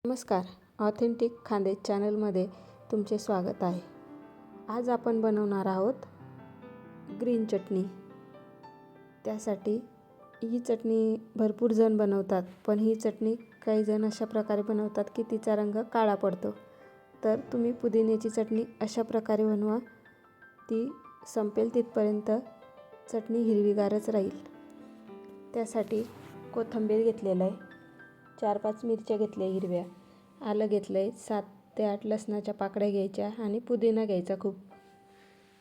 नमस्कार, ऑथेंटिक खानदेश चॅनलमध्ये तुमचे स्वागत आहे। आज आपण बनवणार आहोत ग्रीन चटणी। त्यासाठी ही चटणी भरपूर जण बनवतात, पण ही चटणी काही जण अशा प्रकारे बनवतात की तिचा रंग काळा पडतो। तर तुम्ही पुदिन्याची चटणी अशा प्रकारे बनवा, ती संपेल तिथपर्यंत चटणी हिरवीगारच राहील। त्यासाठी कोथिंबीर घेतलेलं आहे, 4-5 मिरच्या घेतल्या हिरव्या, आलं घेतलं आहे, 7 ते 8 लसणाच्या पाकळ्या घ्यायच्या आणि पुदिना घ्यायचा खूप।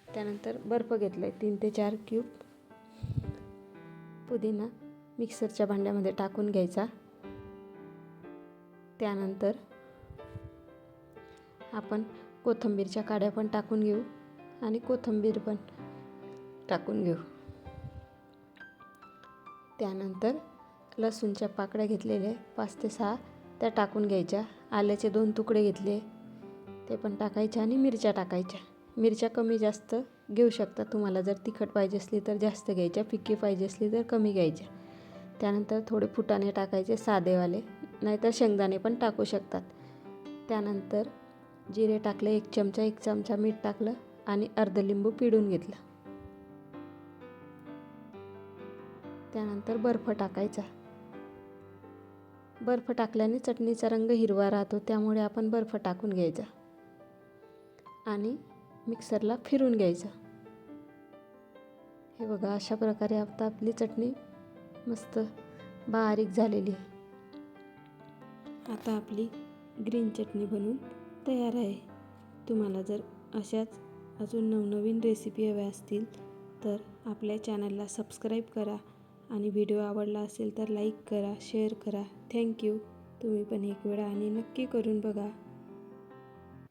त्यानंतर बर्फ घेतला आहे 3 ते 4 क्यूब। पुदिना मिक्सरच्या भांड्यामध्ये टाकून घ्यायचा। त्यानंतर आपण कोथिंबीरच्या काड्या पण टाकून घेऊ आणि कोथिंबीर पण टाकून घेऊ। त्यानंतर लसूणच्या पाकळ्या घेतलेल्या 5 ते 6 त्या टाकून घ्यायच्या। आल्याचे 2 तुकडे घेतले ते पण टाकायचे आणि मिरच्या टाकायच्या। मिरच्या कमी जास्त घेऊ शकता, तुम्हाला जर तिखट पाहिजे असली तर जास्त घ्यायच्या, फिक्की पाहिजे असली तर कमी घ्यायच्या। त्यानंतर थोडे फुटाणे टाकायचे साधेवाले, नाहीतर शेंगदाणे पण टाकू शकतात। त्यानंतर जिरे टाकले 1 चमचा, 1 चमचा मीठ टाकलं आणि अर्ध लिंबू पिळून घेतलं। त्यानंतर बर्फ टाकायचा। बर्फ टाकल्याने चटणीचा रंग हिरवा राहतो, त्यामुळे आपण बर्फ टाकून घ्यायचा आणि मिक्सरला फिरून घ्यायचं। हे बघा, अशा प्रकारे आता आपली चटणी मस्त बारीक झालेली आहे। आता आपली ग्रीन चटणी बनवून तयार आहे। तुम्हाला जर अशाच अजून नवनवीन रेसिपी हव्या असतील तर आपल्या चॅनलला सबस्क्राईब करा आणि व्हिडिओ आवडला असेल तर लाईक करा, शेअर करा। थँक्यू। तुम्ही पण एक वेळा आणि नक्की करून बघा।